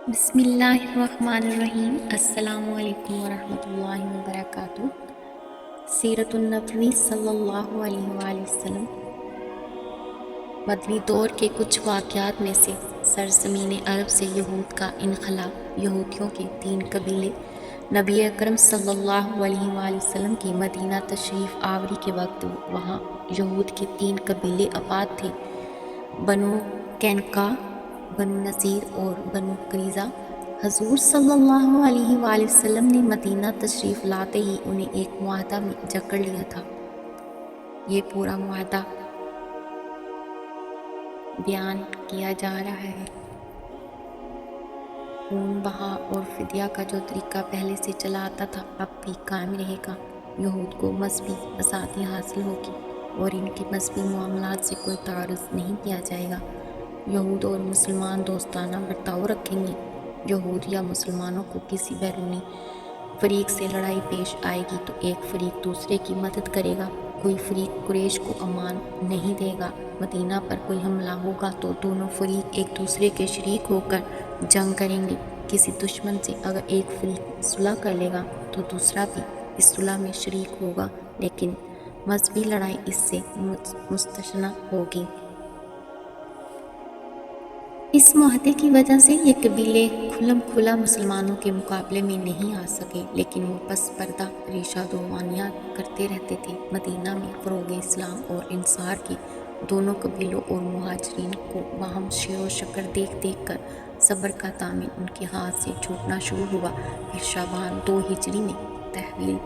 بسم اللہ الرحمن الرحیم۔ السلام علیکم ورحمۃ اللہ وبرکاتہ۔ سیرت النبوی صلی اللہ علیہ وآلہ وسلم۔ مدنی دور کے کچھ واقعات میں سے سرزمین عرب سے یہود کا انخلا۔ یہودیوں کے 3 قبیلے نبی اکرم صلی اللہ علیہ وآلہ وسلم کی مدینہ تشریف آوری کے وقت وہاں یہود کے 3 قبیلے آباد تھے، بنو قینقاع، بنو نذیر اور بنو قریظہ۔ حضور صلی اللہ علیہ وآلہ وسلم نے مدینہ تشریف لاتے ہی انہیں ایک معاہدہ میں جکڑ لیا تھا۔ یہ پورا معاہدہ بیان کیا جا رہا ہے۔ خون بہا اور فدیہ کا جو طریقہ پہلے سے چلا آتا تھا اب بھی قائم رہے گا۔ یہود کو مذہبی آزادی حاصل ہوگی اور ان کے مذہبی معاملات سے کوئی تعارض نہیں کیا جائے گا۔ یہود اور مسلمان دوستانہ برتاؤ رکھیں گے۔ یہود یا مسلمانوں کو کسی بیرونی فریق سے لڑائی پیش آئے گی تو ایک فریق دوسرے کی مدد کرے گا۔ کوئی فریق قریش کو امان نہیں دے گا۔ مدینہ پر کوئی حملہ ہوگا تو دونوں فریق ایک دوسرے کے شریک ہو کر جنگ کریں گے۔ کسی دشمن سے اگر ایک فریق صلح کر لے گا تو دوسرا بھی اس صلح میں شریک ہوگا، لیکن مذہبی لڑائی اس سے مستثنی ہوگی۔ اس معاہدے کی وجہ سے یہ قبیلے کھلم کھلا مسلمانوں کے مقابلے میں نہیں آ سکے، لیکن وہ پس پردہ ریشہ دوانیات کرتے رہتے تھے۔ مدینہ میں فروغ اسلام اور انصار کی دونوں قبیلوں اور مہاجرین کو باہم شیر و شکر دیکھ دیکھ کر صبر کا دامن ان کے ہاتھ سے چھوٹنا شروع ہوا۔ پھر شعبان 2 ہجری میں تحویل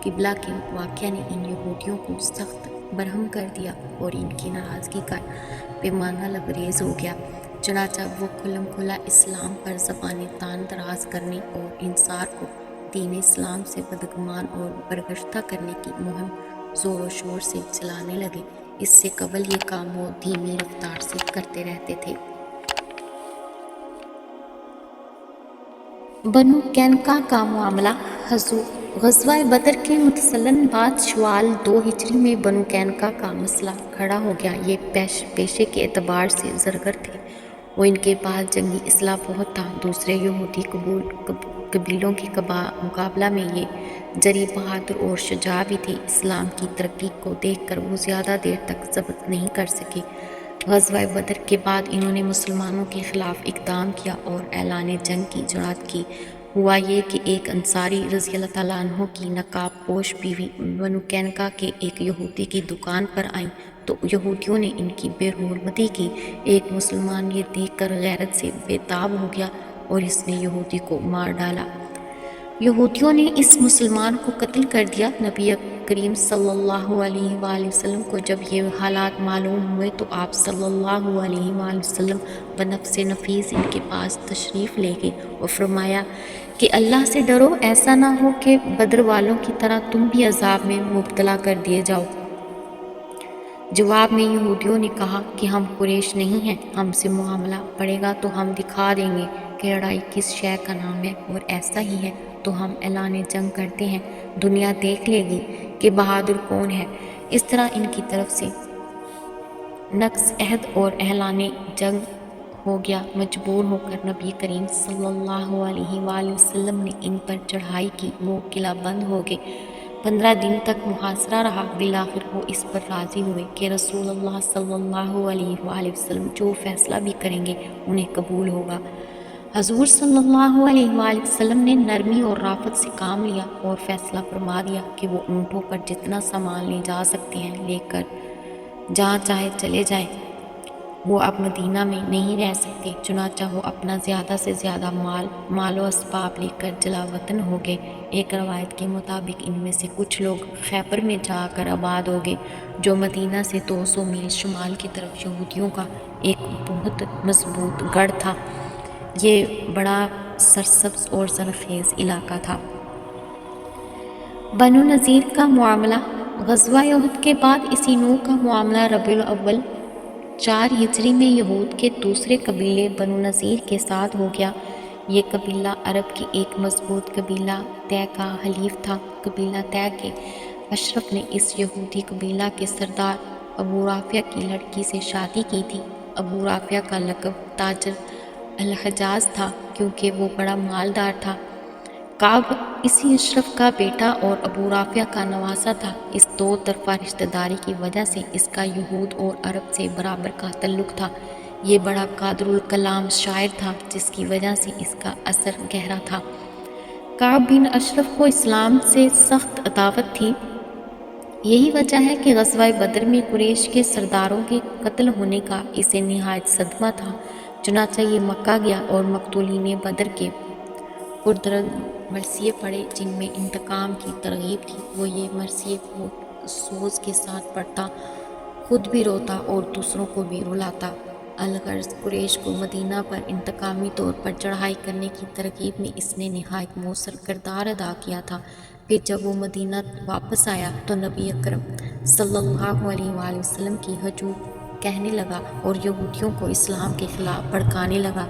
قبلہ کے واقعہ نے ان یہودیوں کو سخت برہم کر دیا اور ان کی ناراضگی کا پیمانہ لبریز ہو گیا۔ چنانچہ وہ کھلم کھلا اسلام پر زبانِ تان دراز کرنے اور انصار کو دین اسلام سے بدگمان اور برگشتہ کرنے کی مہم زور و شور سے چلانے لگے۔ اس سے قبل یہ کام وہ دھیمی رفتار سے کرتے رہتے تھے۔ بنو قینقاع کا معاملہ۔ غزوہ بدر کے متسلسل بعد شوال 2 ہجری میں بنو قینقاع کا مسئلہ کھڑا ہو گیا۔ یہ پیشے کے اعتبار سے زرگر تھے اور ان کے پاس جنگی اسلحہ بہت تھا۔ دوسرے یہودی قبیلوں کے مقابلہ میں یہ جری بہادر اور شجاع بھی تھے۔ اسلام کی ترقی کو دیکھ کر وہ زیادہ دیر تک ضبط نہیں کر سکے۔ غزوہ بدر کے بعد انہوں نے مسلمانوں کے خلاف اقدام کیا اور اعلان جنگ کی جرأت کی۔ ہوا یہ کہ ایک انصاری رضی اللہ تعالیٰ عنہ کی نقاب پوش بیوی بنو قینقاع کے ایک یہودی کی دکان پر آئیں تو یہودیوں نے ان کی بے حرمتی کی۔ ایک مسلمان یہ دیکھ کر غیرت سے بے تاب ہو گیا اور اس نے یہودی کو مار ڈالا۔ یہودیوں نے اس مسلمان کو قتل کر دیا۔ نبی کریم صلی اللہ علیہ وآلہ وسلم کو جب یہ حالات معلوم ہوئے تو آپ صلی اللہ علیہ وآلہ وسلم بنفس نفیس ان کے پاس تشریف لے گئے اور فرمایا کہ اللہ سے ڈرو، ایسا نہ ہو کہ بدر والوں کی طرح تم بھی عذاب میں مبتلا کر دیے جاؤ۔ جواب میں یہودیوں نے کہا کہ ہم قریش نہیں ہیں، ہم سے معاملہ پڑے گا تو ہم دکھا دیں گے کہ لڑائی کس شے کا نام ہے، اور ایسا ہی ہے تو ہم اعلان جنگ کرتے ہیں، دنیا دیکھ لے گی کہ بہادر کون ہے۔ اس طرح ان کی طرف سے نقض عہد اور اعلان جنگ ہو گیا۔ مجبور ہو کر نبی کریم صلی اللہ علیہ وآلہ وسلم نے ان پر چڑھائی کی۔ وہ قلعہ بند ہو گئے۔ 15 دن تک محاصرہ رہا۔ بالآخر وہ اس پر راضی ہوئے کہ رسول اللہ صلی اللہ علیہ وآلہ وسلم جو فیصلہ بھی کریں گے انہیں قبول ہوگا۔ حضور صلی اللہ علیہ وآلہ وسلم نے نرمی اور رافت سے کام لیا اور فیصلہ فرما دیا کہ وہ اونٹوں پر جتنا سامان لے جا سکتے ہیں لے کر جہاں چاہے چلے جائیں۔ وہ اب مدینہ میں نہیں رہ سکتے، چنانچہ وہ اپنا زیادہ سے زیادہ مال و اسباب لے کر جلا وطن ہو گئے۔ ایک روایت کے مطابق ان میں سے کچھ لوگ خیبر میں جا کر آباد ہو گئے، جو مدینہ سے 200 میل شمال کی طرف یہودیوں کا ایک بہت مضبوط گڑھ تھا۔ یہ بڑا سرسبز اور زرخیز علاقہ تھا۔ بنو نذیر کا معاملہ۔ غزوہ احد کے بعد اسی نوع کا معاملہ ربیع الاول 4 ہجری میں یہود کے دوسرے قبیلے بنو نذیر کے ساتھ ہو گیا۔ یہ قبیلہ عرب کی ایک مضبوط قبیلہ طے کا حلیف تھا۔ قبیلہ طے کے اشرف نے اس یہودی قبیلہ کے سردار ابو رافع کی لڑکی سے شادی کی تھی۔ ابو رافع کا لقب تاجر الحجاز تھا، کیونکہ وہ بڑا مالدار تھا۔ کعب اسی اشرف کا بیٹا اور ابو رافع کا نواسا تھا۔ اس دو طرفہ رشتہ داری کی وجہ سے اس کا یہود اور عرب سے برابر کا تعلق تھا۔ یہ بڑا قادر الکلام شاعر تھا، جس کی وجہ سے اس کا اثر گہرا تھا۔ کعب بن اشرف کو اسلام سے سخت عداوت تھی۔ یہی وجہ ہے کہ غزوہ بدر میں قریش کے سرداروں کے قتل ہونے کا اسے نہایت صدمہ تھا۔ چنانچہ یہ مکہ گیا اور مقتولین بدر کے پردرد مرثیے پڑھے، جن میں انتقام کی ترغیب تھی۔ وہ یہ مرثیے سوز کے ساتھ پڑھتا، خود بھی روتا اور دوسروں کو بھی رلاتا۔ الغرض قریش کو مدینہ پر انتقامی طور پر چڑھائی کرنے کی ترغیب میں اس نے نہایت مؤثر کردار ادا کیا تھا۔ پھر جب وہ مدینہ واپس آیا تو نبی اکرم صلی اللہ علیہ وآلہ وسلم کی حجوب کہنے لگا اور یہودیوں کو اسلام کے خلاف بھڑکانے لگا۔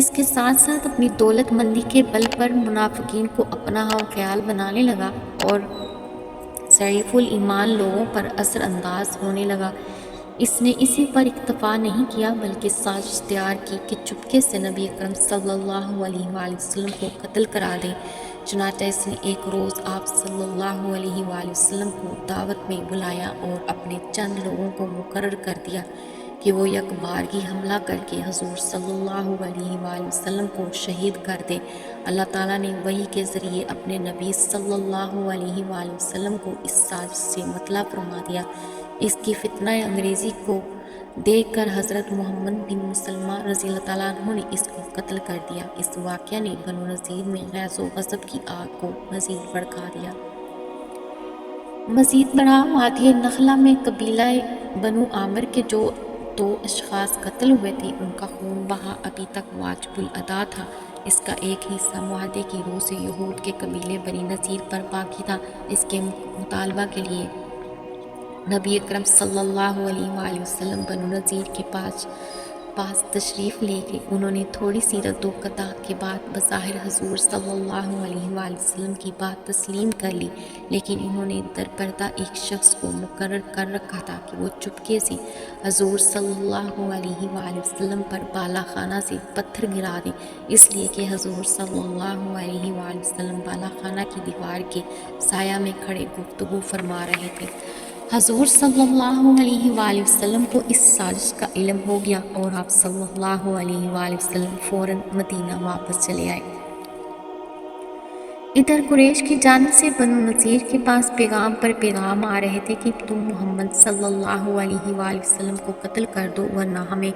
اس کے ساتھ ساتھ اپنی دولت مندی کے بل پر منافقین کو اپنا ہم خیال بنانے لگا اور ضعیف الایمان لوگوں پر اثر انداز ہونے لگا۔ اس نے اسی پر اکتفا نہیں کیا بلکہ سازش تیار کی کہ چپکے سے نبی اکرم صلی اللہ علیہ وآلہ وسلم کو قتل کرا دے۔ چنانچہ اس نے ایک روز آپ صلی اللہ علیہ وآلہ وسلم کو دعوت میں بلایا اور اپنے چند لوگوں کو مقرر کر دیا کہ وہ یک بارگی حملہ کر کے حضور صلی اللہ علیہ وآلہ وسلم کو شہید کر دے۔ اللہ تعالیٰ نے وحی کے ذریعے اپنے نبی صلی اللہ علیہ وآلہ وسلم کو اس سازش سے مطلع فرما دیا۔ اس کی فتنہ انگیزی کو دیکھ کر حضرت محمد بن مسلمہ رضی اللہ تعالیٰ عنہ نے اس کو قتل کر دیا۔ اس واقعہ نے بنو نذیر میں غیظ و غضب کی آگ کو مزید بھڑکا دیا۔ مزید برآں وادی نخلہ میں قبیلہ بنو عامر کے جو 2 اشخاص قتل ہوئے تھے، ان کا خون بہا ابھی تک واجب الادا تھا۔ اس کا ایک حصہ معاہدے کی روح سے یہود کے قبیلے بنی نذیر پر باقی تھا۔ اس کے مطالبہ کے لیے نبی اکرم صلی اللہ علیہ وآلہ وسلم بنو نذیر کے پاس تشریف لے گئے۔ انہوں نے تھوڑی سی رد و قطع کے بعد بظاہر حضور صلی اللہ علیہ وآلہ وسلم کی بات تسلیم کر لی، لیکن انہوں نے درپردہ ایک شخص کو مقرر کر رکھا تھا کہ وہ چپکے سے حضور صلی اللہ علیہ وآلہ وسلم پر بالا خانہ سے پتھر گرا دے، اس لیے کہ حضور صلی اللہ علیہ وآلہ وسلم بالا خانہ کی دیوار کے سایہ میں کھڑے گفتگو فرما رہے تھے۔ حضور صلی اللہ علیہ وآلہ وسلم کو اس سازش کا علم ہو گیا اور آپ صلی اللہ علیہ وآلہ وسلم فوراً مدینہ واپس چلے آئے۔ ادھر قریش کی جانب سے بنو نذیر کے پاس پیغام پر پیغام آ رہے تھے کہ تم محمد صلی اللہ علیہ وآلہ وسلم کو قتل کر دو، ورنہ ہمیں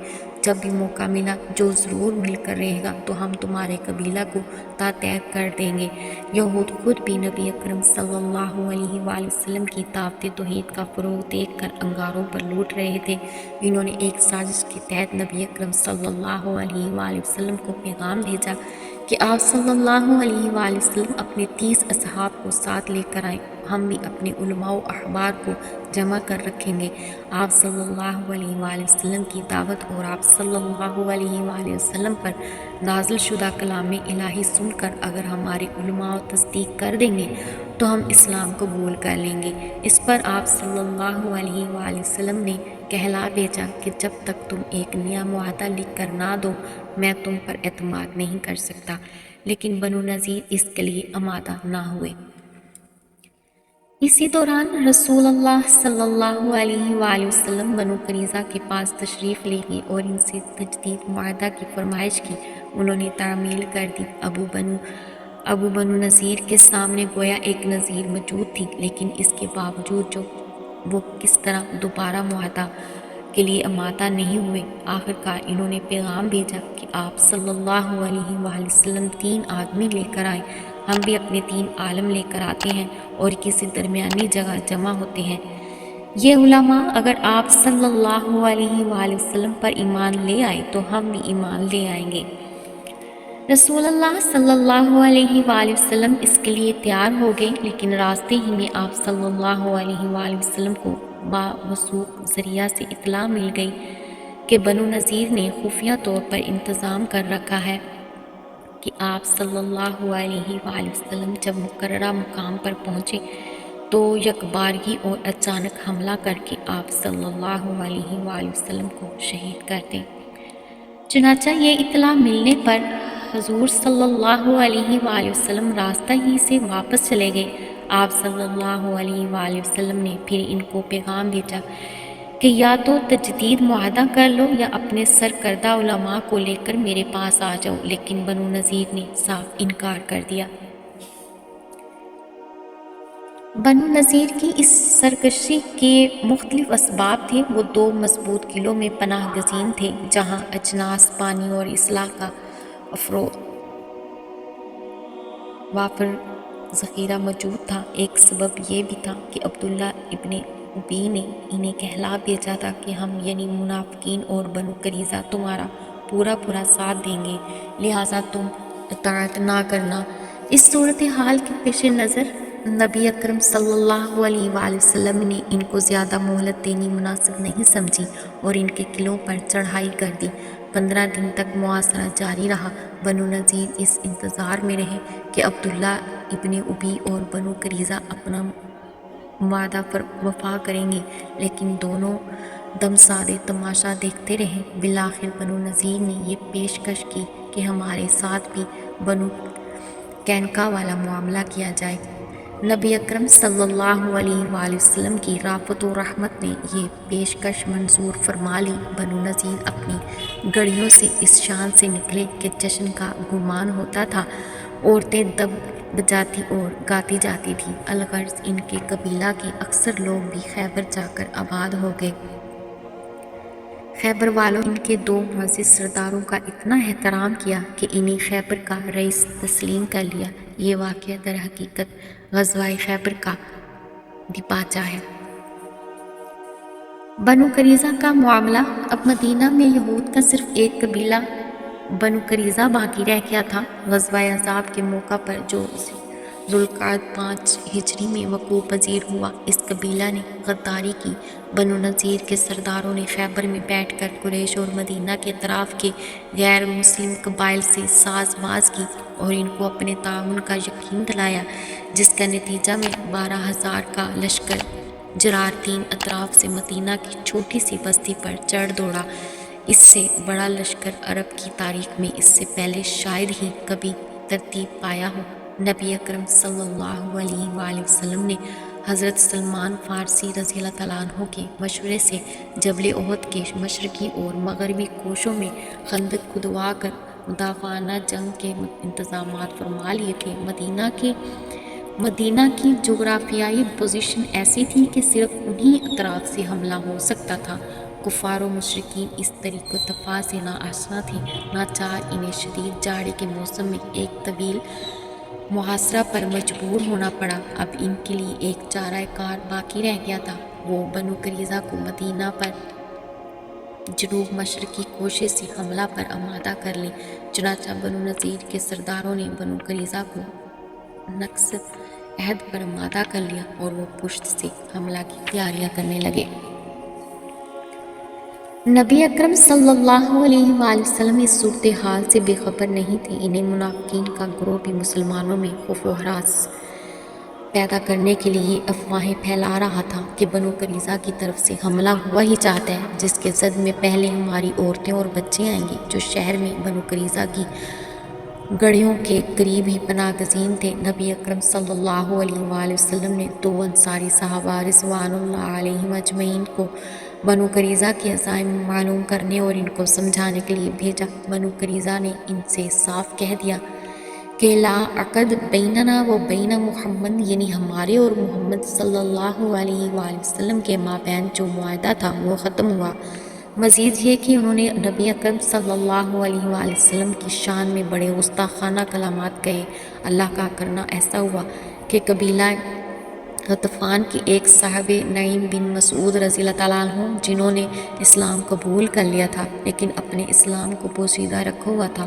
جب بھی موقع ملا، جو ضرور مل کر رہے گا، تو ہم تمہارے قبیلہ کو تیغ کر دیں گے۔ یہود خود بھی نبی اکرم صلی اللہ علیہ وآلہ وسلم کی دعوت توحید کا فروغ دیکھ کر انگاروں پر لوٹ رہے تھے۔ انہوں نے ایک سازش کے تحت نبی اکرم صلی اللہ علیہ وآلہ وسلم کو پیغام بھیجا کہ آپ صلی اللہ علیہ وآلہ وسلم اپنے 30 اصحاب کو ساتھ لے کر آئیں، ہم بھی اپنے علماء و احبار کو جمع کر رکھیں گے۔ آپ صلی اللہ علیہ وآلہ وسلم کی دعوت اور آپ صلی اللہ علیہ وآلہ وسلم پر نازل شدہ کلام الہی سن کر اگر ہمارے علماء تصدیق کر دیں گے تو ہم اسلام قبول کر لیں گے۔ اس پر آپ صلی اللہ علیہ وآلہ وسلم نے کہلا بھیجا کہ جب تک تم ایک نیا معاہدہ لکھ کر نہ دو، میں تم پر اعتماد نہیں کر سکتا۔ لیکن بنو نذیر اس کے لیے آمادہ نہ ہوئے۔ اسی دوران رسول اللہ صلی اللہ علیہ وآلہ وسلم بنو قریظہ کے پاس تشریف لے گئے اور ان سے تجدید معاہدہ کی فرمائش کی۔ انہوں نے تعمیل کر دی۔ ابو بنو نذیر کے سامنے گویا ایک نذیر موجود تھی، لیکن اس کے باوجود وہ کس طرح دوبارہ معاہدہ کے لیے آمادہ نہیں ہوئے۔ آخرکار انہوں نے پیغام بھیجا کہ آپ صلی اللہ علیہ وآلہ وسلم 3 آدمی لے کر آئیں، ہم بھی اپنے 3 عالم لے کر آتے ہیں اور کسی درمیانی جگہ جمع ہوتے ہیں۔ یہ علماء اگر آپ صلی اللہ علیہ وآلہ وسلم پر ایمان لے آئے تو ہم بھی ایمان لے آئیں گے۔ رسول اللہ صلی اللہ علیہ وآلہ وسلم اس کے لیے تیار ہو گئے، لیکن راستے ہی میں آپ صلی اللہ علیہ وآلہ وسلم کو باوثوق ذریعہ سے اطلاع مل گئی کہ بنو نذیر نے خفیہ طور پر انتظام کر رکھا ہے کہ آپ صلی اللہ علیہ وآلہ وسلم جب مقررہ مقام پر پہنچے تو یکبارگی اور اچانک حملہ کر کے آپ صلی اللہ علیہ وآلہ وسلم کو شہید کر دیں۔ چنانچہ یہ اطلاع ملنے پر حضور صلی اللہ علیہ وآلہ وسلم راستہ ہی سے واپس چلے گئے۔ آپ صلی اللہ علیہ وآلہ وسلم نے پھر ان کو پیغام بھیجا کہ یا تو تجدید معاہدہ کر لو یا اپنے سرکردہ علماء کو لے کر میرے پاس آ جاؤ، لیکن بنو نذیر نے صاف انکار کر دیا۔ بنو نذیر کی اس سرکشی کے مختلف اسباب تھے۔ وہ 2 مضبوط قلعوں میں پناہ گزین تھے جہاں اجناس، پانی اور اسلحہ کا وافر ذخیرہ موجود تھا۔ ایک سبب یہ بھی تھا کہ عبداللہ ابن ابی نے انہیں کہلا بھیجا تھا کہ ہم یعنی منافقین اور بنو قریظہ تمہارا پورا ساتھ دیں گے، لہٰذا تم اطاعت نہ کرنا۔ اس صورتحال کے پیش نظر نبی اکرم صلی اللہ علیہ وآلہ وسلم نے ان کو زیادہ مہلت دینی مناسب نہیں سمجھی اور ان کے قلعوں پر چڑھائی کر دی۔ 15 دن تک محاصرہ جاری رہا۔ بنو نذیر اس انتظار میں رہے کہ عبداللہ ابن ابی اور بنو قریظہ اپنا وعدہ پر وفا کریں گے، لیکن دونوں دم سادے تماشا دیکھتے رہے۔ بالآخر بنو نذیر نے یہ پیشکش کی کہ ہمارے ساتھ بھی بنو قینقاع والا معاملہ کیا جائے۔ نبی اکرم صلی اللہ علیہ وآلہ وسلم کی رافت و رحمت نے یہ پیشکش منظور فرما لی۔ بنو نذیر اپنی گڑھیوں سے اس شان سے نکلے کہ جشن کا گمان ہوتا تھا۔ عورتیں دب بجاتی اور گاتی جاتی تھیں۔ الغرض ان کے قبیلہ کے اکثر لوگ بھی خیبر جا کر آباد ہو گئے۔ خیبر والوں ان کے 2 معزز سرداروں کا اتنا احترام کیا کہ انہیں خیبر کا رئیس تسلیم کر لیا۔ یہ واقعہ در حقیقت غزوہ خیبر کا دیباچہ ہے۔ بنو قریظہ کا معاملہ۔ اب مدینہ میں یہود کا صرف ایک قبیلہ بنو قریظہ باقی رہ گیا تھا۔ غزوہ احزاب کے موقع پر جو ذوالقعدہ 5 ہجری میں وقوع پذیر ہوا، اس قبیلہ نے غداری کی۔ بنو نذیر کے سرداروں نے خیبر میں بیٹھ کر قریش اور مدینہ کے اطراف کے غیر مسلم قبائل سے ساز باز کی اور ان کو اپنے تعاون کا یقین دلایا، جس کا نتیجہ میں 12,000 کا لشکر جرارتین اطراف سے مدینہ کی چھوٹی سی بستی پر چڑھ دوڑا۔ اس سے بڑا لشکر عرب کی تاریخ میں اس سے پہلے شاید ہی کبھی ترتیب پایا ہو۔ نبی اکرم صلی اللہ علیہ وآلہ وسلم نے حضرت سلمان فارسی رضی اللہ تعالیٰ عنہ کے مشورے سے جبل احد کے مشرقی اور مغربی کوشوں میں خندق کھدوا کر مدافعانہ جنگ کے انتظامات فرما لیے تھے۔ مدینہ کی جغرافیائی پوزیشن ایسی تھی کہ صرف انہی اطراف سے حملہ ہو سکتا تھا۔ کفار و مشرکین اس طریق و دفاع سے نہ آشنا تھے، ناچار انہیں شدید جاڑے کے موسم میں ایک طویل محاصرہ پر مجبور ہونا پڑا۔ اب ان کے لیے ایک چارہ کار باقی رہ گیا تھا، وہ بنو قریظہ کو مدینہ پر جنوب مشرقی کوشے سے حملہ پر آمادہ کر لیں۔ چنانچہ بنو نذیر کے سرداروں نے بنو قریظہ کو نقض عہد پر آمادہ کر لیا اور وہ پشت سے حملہ کی تیاریاں کرنے لگے۔ نبی اکرم صلی اللہ علیہ وآلہ وسلم اس صورتحال سے بے خبر نہیں تھے۔ انہیں منافقین کا گروہ بھی مسلمانوں میں خوف و ہراس پیدا کرنے کے لیے افواہیں پھیلا رہا تھا کہ بنو قریظہ کی طرف سے حملہ ہوا ہی چاہتا ہے، جس کے زد میں پہلے ہماری عورتیں اور بچے آئیں گے، جو شہر میں بنو قریظہ کی گڑھیوں کے قریب ہی پناہ گزین تھے۔ نبی اکرم صلی اللہ علیہ وآلہ وسلم نے 2 انصاری صحابہ رضوان اللہ علیہم اجمعین کو بنو قریظہ کے عزائم معلوم کرنے اور ان کو سمجھانے کے لیے بھیجا۔ بنو قریظہ نے ان سے صاف کہہ دیا کہ لا عقد بیننا و بین محمد، یعنی ہمارے اور محمد صلی اللہ علیہ وآلہ وسلم کے مابین جو معاہدہ تھا وہ ختم ہوا۔ مزید یہ کہ انہوں نے نبی اکرم صلی اللہ علیہ وآلہ وسلم کی شان میں بڑے گستاخانہ کلمات کہے۔ اللہ کا کرنا ایسا ہوا کہ قبیلہ غطفان کے ایک صاحب نعیم بن مسعود رضی اللہ تعالیٰ عنہ، جنہوں نے اسلام قبول کر لیا تھا لیکن اپنے اسلام کو پوشیدہ رکھا ہوا تھا،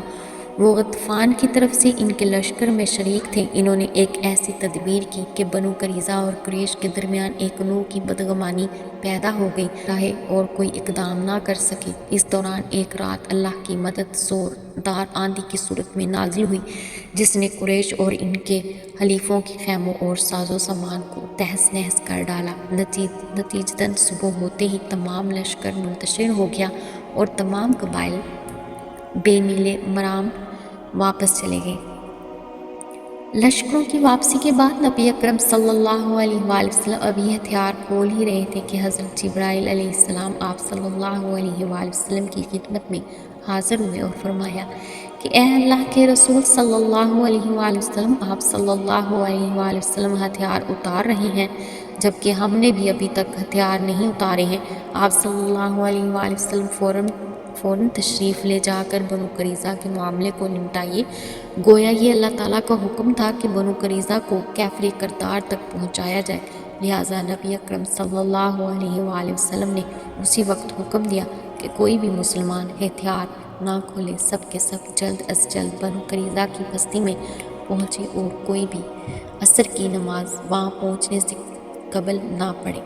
وہ غطفان کی طرف سے ان کے لشکر میں شریک تھے۔ انہوں نے ایک ایسی تدبیر کی کہ بنو قریظہ اور قریش کے درمیان ایک نوع کی بدگمانی پیدا ہو گئی، چاہے اور کوئی اقدام نہ کر سکے۔ اس دوران ایک رات اللہ کی مدد زوردار آندھی کی صورت میں نازل ہوئی، جس نے قریش اور ان کے حلیفوں کے خیموں اور ساز و سامان کو تہس نہس کر ڈالا۔ نتیجتاً صبح ہوتے ہی تمام لشکر منتشر ہو گیا اور تمام قبائل بے میل مرام واپس چلے گئے۔ لشکروں کی واپسی کے بعد نبی اکرم صلی اللہ علیہ وآلہ وسلم ابھی ہتھیار کھول ہی رہے تھے کہ حضرت جبرائیل علیہ السلام آپ صلی اللہ علیہ وآلہ وسلم کی خدمت میں حاضر ہوئے اور فرمایا کہ اے اللہ کے رسول صلی اللہ علیہ وآلہ وسلم، آپ صلی اللہ علیہ وآلہ وسلم ہتھیار اتار رہے ہیں جبکہ ہم نے بھی ابھی تک ہتھیار نہیں اتارے ہیں۔ آپ صلی اللہ علیہ وآلہ وسلم فوراً تشریف لے جا کر بنو قریظہ کے معاملے کو نمٹائیے۔ گویا یہ اللہ تعالیٰ کا حکم تھا کہ بنو قریظہ کو کیفر کردار تک پہنچایا جائے، لہٰذا نبی اکرم صلی اللہ علیہ وآلہ وسلم نے اسی وقت حکم دیا کہ کوئی بھی مسلمان ہتھیار نہ کھولے، سب کے سب جلد از جلد بنو قریظہ کی بستی میں پہنچے اور کوئی بھی عصر کی نماز وہاں پہنچنے سے قبل نہ پڑھے۔